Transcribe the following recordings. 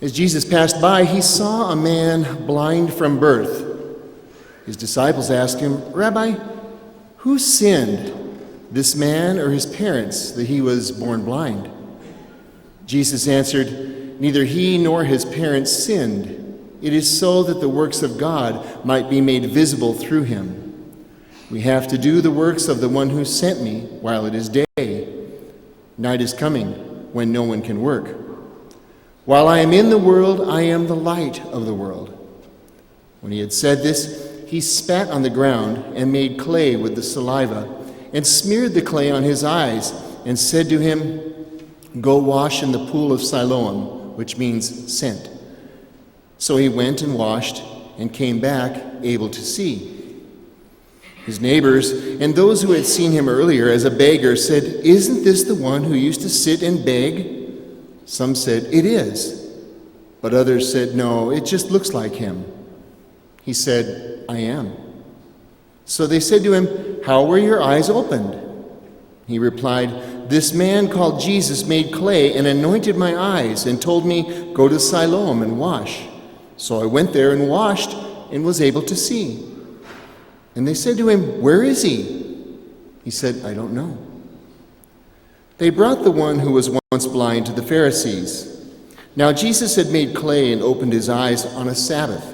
As Jesus passed by, he saw a man blind from birth. His disciples asked him, "Rabbi, who sinned, this man or his parents, that he was born blind?" Jesus answered, "Neither he nor his parents sinned. It is so that the works of God might be made visible through him. We have to do the works of the one who sent me while it is day. Night is coming when no one can work. While I am in the world, I am the light of the world." When he had said this, he spat on the ground and made clay with the saliva and smeared the clay on his eyes and said to him, "Go wash in the pool of Siloam," which means sent. So he went and washed and came back able to see. His neighbors and those who had seen him earlier as a beggar said, "Isn't this the one who used to sit and beg?" Some said, "It is." But others said, "No, it just looks like him." He said, "I am." So they said to him, "How were your eyes opened?" He replied, "This man called Jesus made clay and anointed my eyes and told me, 'Go to Siloam and wash.' So I went there and washed and was able to see." And they said to him, "Where is he?" He said, "I don't know." They brought the one who was once blind to the Pharisees. Now Jesus had made clay and opened his eyes on a Sabbath.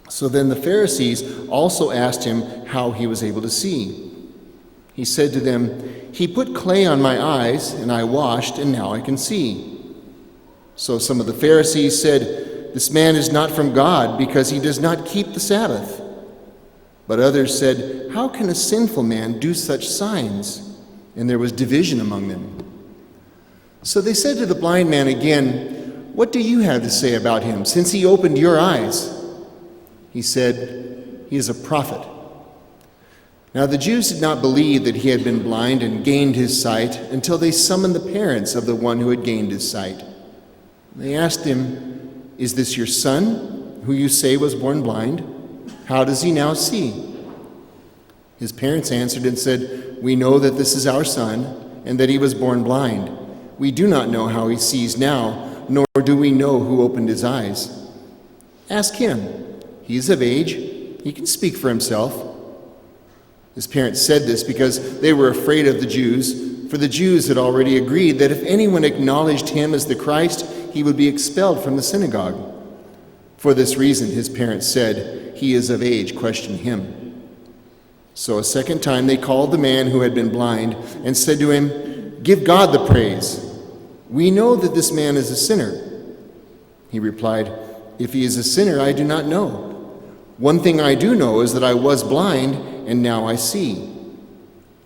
So then the Pharisees also asked him how he was able to see. He said to them, "He put clay on my eyes, and I washed, and now I can see." So some of the Pharisees said, "This man is not from God, because he does not keep the Sabbath." But others said, "How can a sinful man do such signs?" And there was division among them. So they said to the blind man again, "What do you have to say about him, since he opened your eyes?" He said, "He is a prophet." Now the Jews did not believe that he had been blind and gained his sight until they summoned the parents of the one who had gained his sight. They asked him, "Is this your son, who you say was born blind? How does he now see?" His parents answered and said, "We know that this is our son, and that he was born blind. We do not know how he sees now, nor do we know who opened his eyes. Ask him. He is of age. He can speak for himself." His parents said this because they were afraid of the Jews, for the Jews had already agreed that if anyone acknowledged him as the Christ, he would be expelled from the synagogue. For this reason, his parents said, "He is of age, question him." So a second time they called the man who had been blind and said to him, "Give God the praise. We know that this man is a sinner." He replied, "If he is a sinner, I do not know. One thing I do know is that I was blind, and now I see."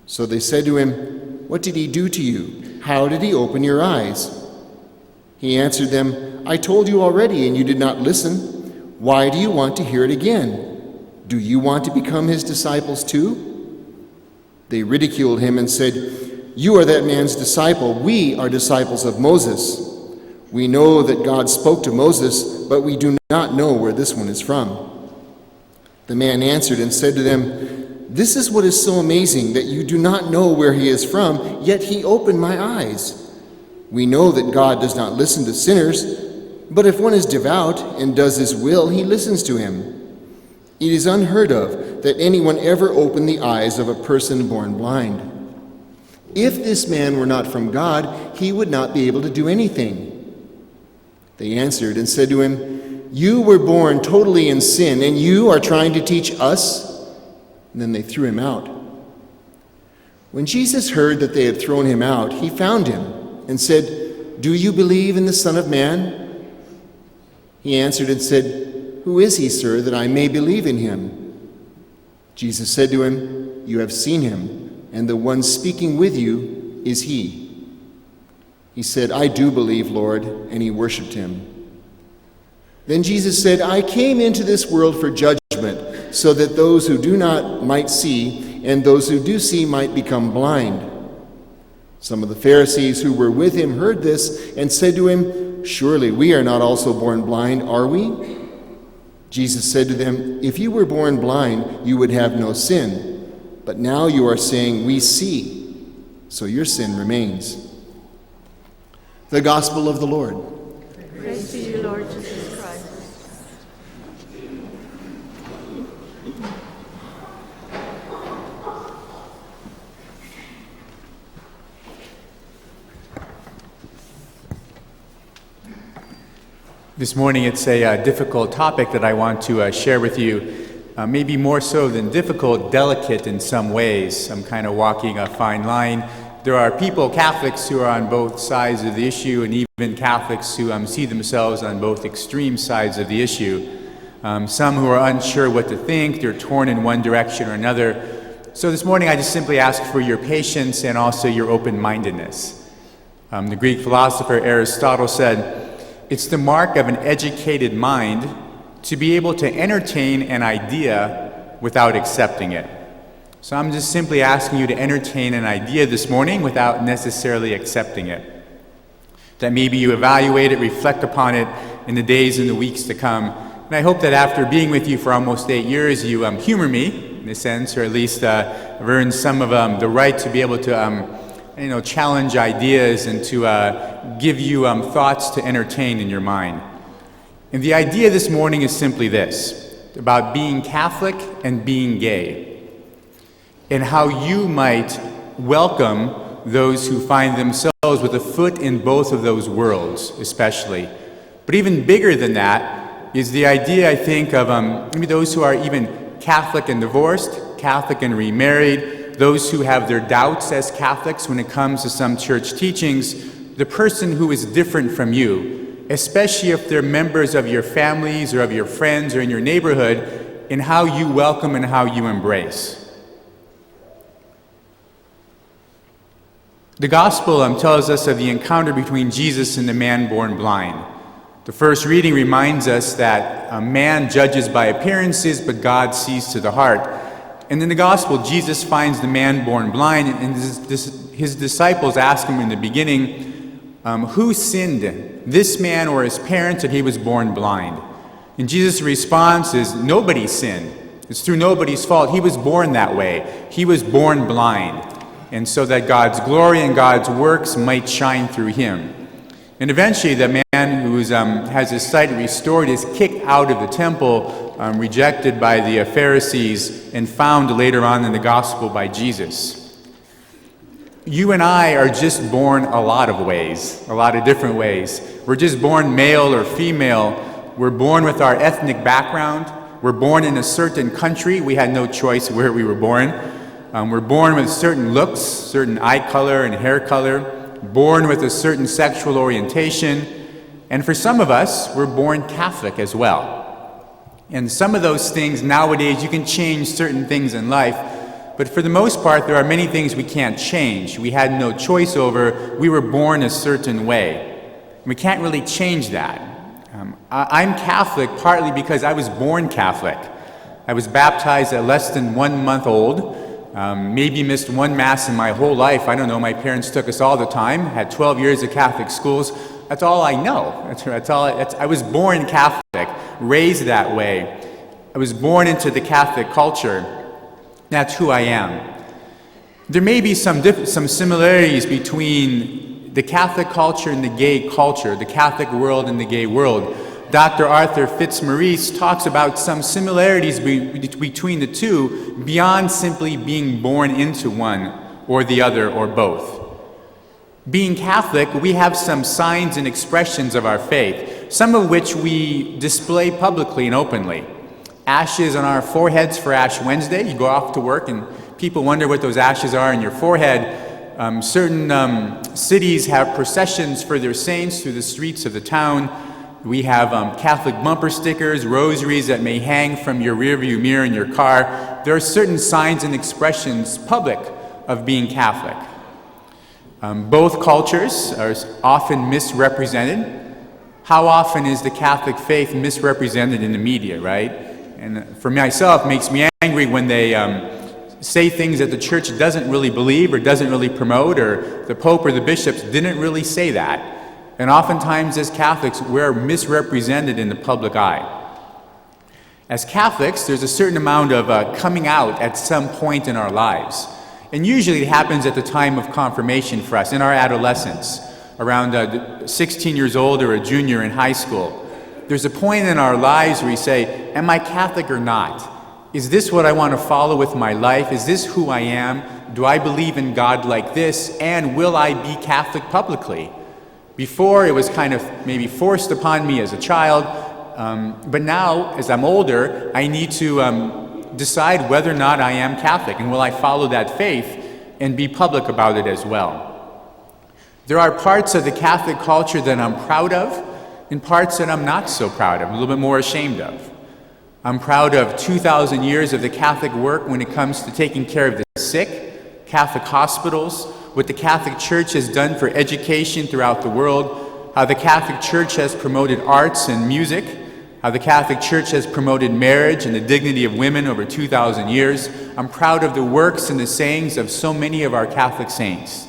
So they said to him, "What did he do to you? How did he open your eyes?" He answered them, "I told you already, and you did not listen. Why do you want to hear it again? Do you want to become his disciples too?" They ridiculed him and said, "You are that man's disciple. We are disciples of Moses. We know that God spoke to Moses, but we do not know where this one is from." The man answered and said to them, "This is what is so amazing, that you do not know where he is from, yet he opened my eyes. We know that God does not listen to sinners, but if one is devout and does his will, he listens to him. It is unheard of that anyone ever opened the eyes of a person born blind. If this man were not from God, he would not be able to do anything." They answered and said to him, "You were born totally in sin, and you are trying to teach us?" And then they threw him out. When Jesus heard that they had thrown him out, he found him and said, "Do you believe in the Son of Man?" He answered and said, "Who is he, sir, that I may believe in him?" Jesus said to him, "You have seen him, and the one speaking with you is he." He said, "I do believe, Lord," and he worshipped him. Then Jesus said, "I came into this world for judgment, so that those who do not might see, and those who do see might become blind." Some of the Pharisees who were with him heard this and said to him, "Surely we are not also born blind, are we?" Jesus said to them, "If you were born blind, you would have no sin. But now you are saying, 'We see,' so your sin remains." The Gospel of the Lord. Praise to you, you, Lord Jesus Christ. This morning it's a difficult topic that I want to share with you, maybe more so than difficult, delicate in some ways. I'm kind of walking a fine line. There are people, Catholics, who are on both sides of the issue, and even Catholics who see themselves on both extreme sides of the issue. Some who are unsure what to think, they're torn in one direction or another. So this morning I just simply ask for your patience and also your open-mindedness. The Greek philosopher Aristotle said, "It's the mark of an educated mind to be able to entertain an idea without accepting it." So I'm just simply asking you to entertain an idea this morning without necessarily accepting it. That maybe you evaluate it, reflect upon it in the days and the weeks to come. And I hope that after being with you for almost 8 years, you humor me, in a sense, or at least I've earned some of the right to be able to challenge ideas and to give you thoughts to entertain in your mind. And the idea this morning is simply this, about being Catholic and being gay, and how you might welcome those who find themselves with a foot in both of those worlds, especially. But even bigger than that is the idea, I think, of maybe those who are even Catholic and divorced, Catholic and remarried, those who have their doubts as Catholics when it comes to some church teachings, the person who is different from you, especially if they're members of your families or of your friends or in your neighborhood, in how you welcome and how you embrace. The Gospel tells us of the encounter between Jesus and the man born blind. The first reading reminds us that a man judges by appearances, but God sees to the heart. And in the Gospel, Jesus finds the man born blind, and his disciples ask him in the beginning, who sinned, this man or his parents, that he was born blind? And Jesus' response is, nobody sinned. It's through nobody's fault. He was born that way. He was born blind. And so that God's glory and God's works might shine through him. And eventually the man who has his sight restored is kicked out of the temple, rejected by the Pharisees, and found later on in the Gospel by Jesus. You and I are just born a lot of ways, a lot of different ways. We're just born male or female. We're born with our ethnic background. We're born in a certain country. We had no choice where we were born. We're born with certain looks, certain eye color and hair color, born with a certain sexual orientation, and for some of us, we're born Catholic as well. And some of those things nowadays, you can change certain things in life, but for the most part, there are many things we can't change. We had no choice over. We were born a certain way. We can't really change that. I'm Catholic partly because I was born Catholic. I was baptized at less than 1 month old. Maybe missed one Mass in my whole life. I don't know. My parents took us all the time. Had 12 years of Catholic schools. That's all I know. I was born Catholic, raised that way. I was born into the Catholic culture. That's who I am. There may be some similarities between the Catholic culture and the gay culture, the Catholic world and the gay world. Dr. Arthur Fitzmaurice talks about some similarities between the two beyond simply being born into one or the other or both. Being Catholic, we have some signs and expressions of our faith, some of which we display publicly and openly. Ashes on our foreheads for Ash Wednesday. You go off to work and people wonder what those ashes are on your forehead. Certain cities have processions for their saints through the streets of the town. We have Catholic bumper stickers, rosaries that may hang from your rearview mirror in your car. There are certain signs and expressions, public, of being Catholic. Both cultures are often misrepresented. How often is the Catholic faith misrepresented in the media, right? And for myself, it makes me angry when they say things that the church doesn't really believe or doesn't really promote, or the Pope or the bishops didn't really say that. And oftentimes as Catholics, we're misrepresented in the public eye. As Catholics, there's a certain amount of coming out at some point in our lives. And usually it happens at the time of confirmation for us, in our adolescence, around 16 years old or a junior in high school. there's a point in our lives where we say, am I Catholic or not? Is this what I want to follow with my life? Is this who I am? Do I believe in God like this? And will I be Catholic publicly? Before, it was kind of maybe forced upon me as a child, but now, as I'm older, I need to decide whether or not I am Catholic, and will I follow that faith and be public about it as well. There are parts of the Catholic culture that I'm proud of, and parts that I'm not so proud of, a little bit more ashamed of. I'm proud of 2,000 years of the Catholic work when it comes to taking care of the sick, Catholic hospitals, what the Catholic Church has done for education throughout the world, how the Catholic Church has promoted arts and music, how the Catholic Church has promoted marriage and the dignity of women over 2,000 years. I'm proud of the works and the sayings of so many of our Catholic saints.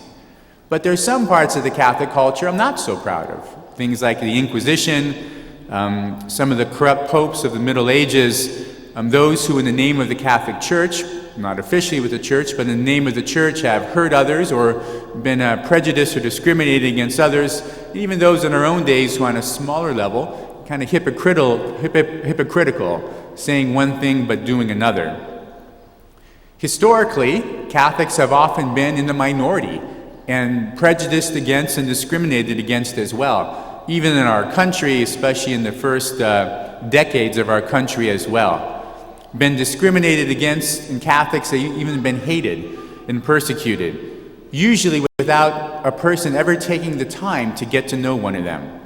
But there are some parts of the Catholic culture I'm not so proud of. Things like the Inquisition, some of the corrupt popes of the Middle Ages, those who in the name of the Catholic Church, not officially with the Church, but in the name of the Church have hurt others or been prejudiced or discriminated against others, even those in our own days who on a smaller level, kind of hypocritical, saying one thing but doing another. Historically, Catholics have often been in the minority and prejudiced against and discriminated against as well. Even in our country, especially in the first decades of our country as well. Been discriminated against, and Catholics have even been hated and persecuted, usually without a person ever taking the time to get to know one of them.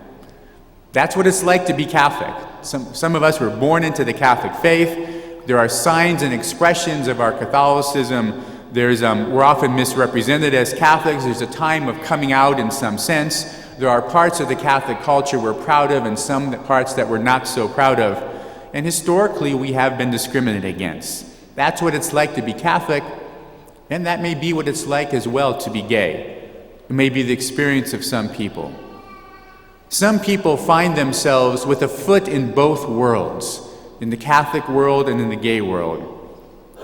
That's what it's like to be Catholic. Some of us were born into the Catholic faith. There are signs and expressions of our Catholicism. We're often misrepresented as Catholics. There's a time of coming out in some sense. There are parts of the Catholic culture we're proud of and some parts that we're not so proud of. And historically, we have been discriminated against. That's what it's like to be Catholic, and that may be what it's like as well to be gay. It may be the experience of some people. Some people find themselves with a foot in both worlds, in the Catholic world and in the gay world.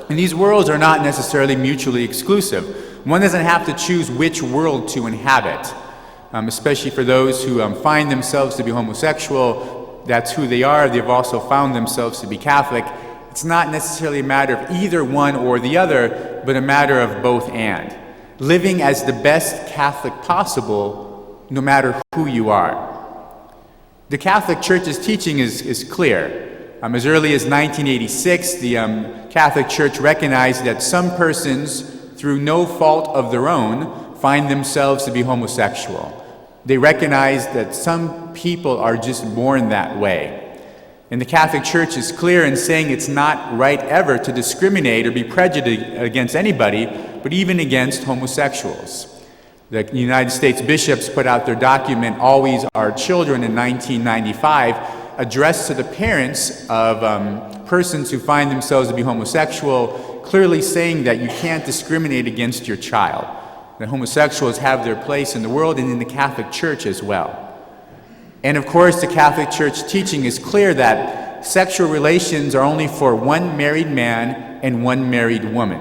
And these worlds are not necessarily mutually exclusive. One doesn't have to choose which world to inhabit. Especially for those who find themselves to be homosexual, that's who they are. They've also found themselves to be Catholic. It's not necessarily a matter of either one or the other, but a matter of both and. Living as the best Catholic possible, no matter who you are. The Catholic Church's teaching is clear. As early as 1986, the Catholic Church recognized that some persons, through no fault of their own, find themselves to be homosexual. They recognize that some people are just born that way. And the Catholic Church is clear in saying it's not right ever to discriminate or be prejudiced against anybody, but even against homosexuals. The United States bishops put out their document, Always Our Children, in 1995, addressed to the parents of persons who find themselves to be homosexual, clearly saying that you can't discriminate against your child. That homosexuals have their place in the world and in the Catholic Church as well. And of course, the Catholic Church teaching is clear that sexual relations are only for one married man and one married woman.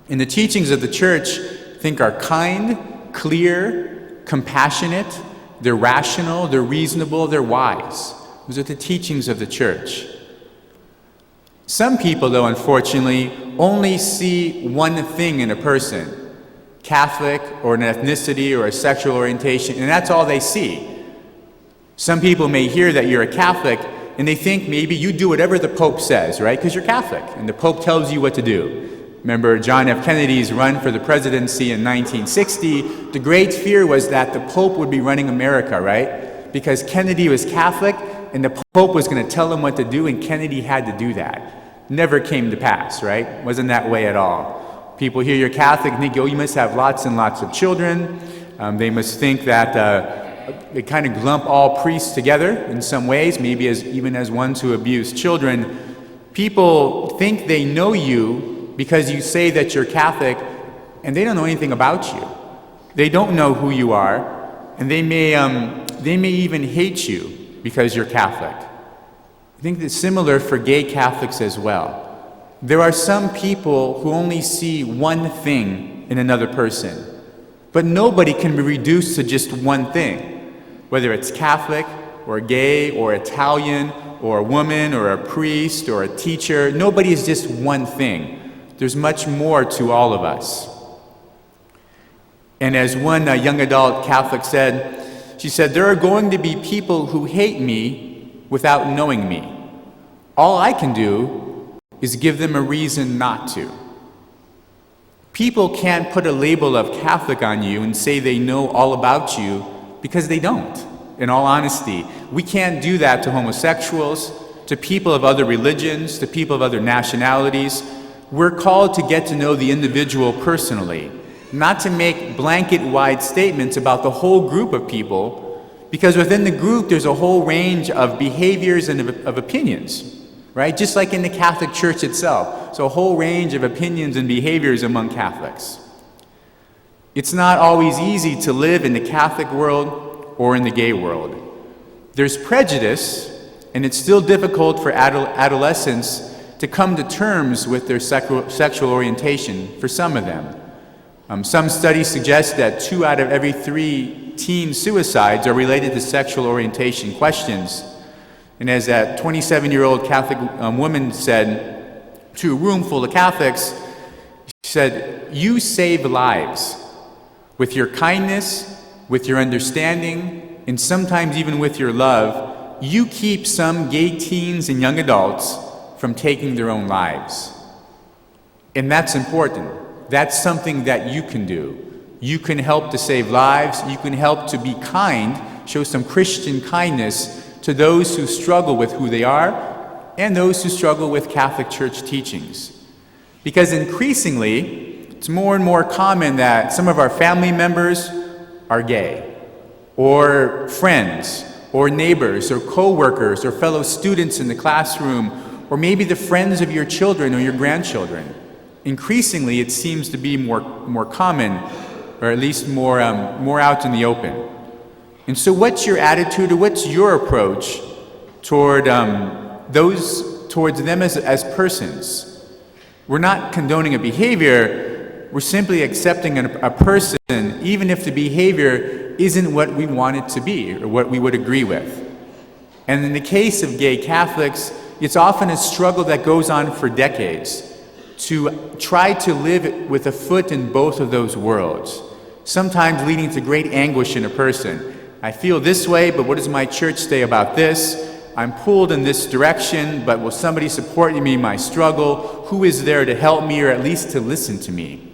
And the teachings of the Church, I think, are kind, clear, compassionate, they're rational, they're reasonable, they're wise. Those are the teachings of the Church. Some people, though, unfortunately, only see one thing in a person. Catholic or an ethnicity or a sexual orientation, and that's all they see. Some people may hear that you're a Catholic and they think maybe you do whatever the Pope says, right? Because you're Catholic and the Pope tells you what to do. Remember John F. Kennedy's run for the presidency in 1960? The great fear was that the Pope would be running America, right? Because Kennedy was Catholic and the Pope was going to tell him what to do, and Kennedy had to do that. Never came to pass, right? Wasn't that way at all. People hear you're Catholic and think, oh, you must have lots and lots of children. They must think that they kind of lump all priests together in some ways, maybe even as ones who abuse children. People think they know you because you say that you're Catholic, and they don't know anything about you. They don't know who you are, and they may even hate you because you're Catholic. I think that's similar for gay Catholics as well. There are some people who only see one thing in another person, but nobody can be reduced to just one thing, whether it's Catholic, or gay or Italian or a woman or a priest or a teacher. Nobody is just one thing. There's much more to all of us. And as one young adult Catholic said, she said, "There are going to be people who hate me without knowing me. All I can do is give them a reason not to." People can't put a label of Catholic on you and say they know all about you, because they don't, in all honesty. We can't do that to homosexuals, to people of other religions, to people of other nationalities. We're called to get to know the individual personally, not to make blanket-wide statements about the whole group of people, because within the group there's a whole range of behaviors and of opinions, right? Just like in the Catholic Church itself. So a whole range of opinions and behaviors among Catholics. It's not always easy to live in the Catholic world or in the gay world. There's prejudice, and it's still difficult for adolescents to come to terms with their sexual orientation for some of them. Some studies suggest that 2 out of every 3 teen suicides are related to sexual orientation questions. And as that 27-year-old Catholic woman said to a room full of Catholics, she said, "You save lives with your kindness, with your understanding, and sometimes even with your love. You keep some gay teens and young adults from taking their own lives." And that's important. That's something that you can do. You can help to save lives. You can help to be kind, show some Christian kindness to those who struggle with who they are and those who struggle with Catholic Church teachings. Because increasingly, it's more and more common that some of our family members are gay, or friends, or neighbors, or co-workers, or fellow students in the classroom, or maybe the friends of your children or your grandchildren. Increasingly, it seems to be more common, or at least more out in the open. And so what's your attitude, or what's your approach toward towards them as persons? We're not condoning a behavior, we're simply accepting a person, even if the behavior isn't what we want it to be, or what we would agree with. And in the case of gay Catholics, it's often a struggle that goes on for decades, to try to live with a foot in both of those worlds, sometimes leading to great anguish in a person. I feel this way, but what does my church say about this? I'm pulled in this direction, but will somebody support me in my struggle? Who is there to help me, or at least to listen to me?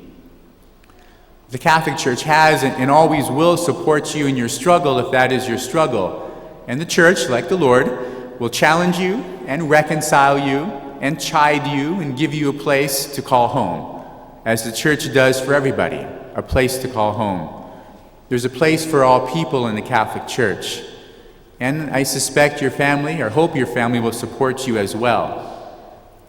The Catholic Church has and always will support you in your struggle if that is your struggle. And the Church, like the Lord, will challenge you and reconcile you and chide you and give you a place to call home, as the Church does for everybody, a place to call home. There's a place for all people in the Catholic Church. And I suspect your family, or hope your family, will support you as well.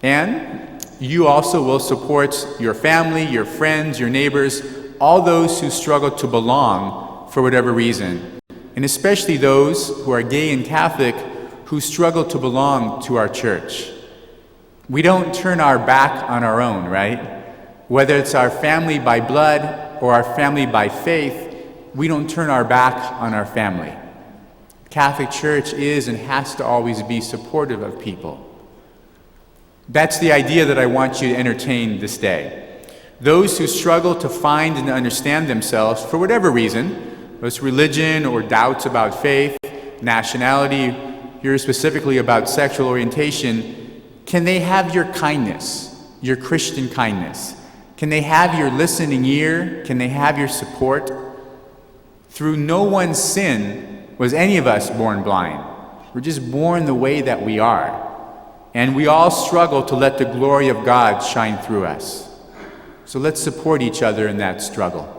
And you also will support your family, your friends, your neighbors, all those who struggle to belong for whatever reason. And especially those who are gay and Catholic who struggle to belong to our church. We don't turn our back on our own, right? Whether it's our family by blood or our family by faith, we don't turn our back on our family. Catholic Church is and has to always be supportive of people. That's the idea that I want you to entertain this day. Those who struggle to find and understand themselves for whatever reason, whether it's religion or doubts about faith, nationality, here specifically about sexual orientation, can they have your kindness, your Christian kindness? Can they have your listening ear? Can they have your support? Through no one's sin was any of us born blind. We're just born the way that we are. And we all struggle to let the glory of God shine through us. So let's support each other in that struggle.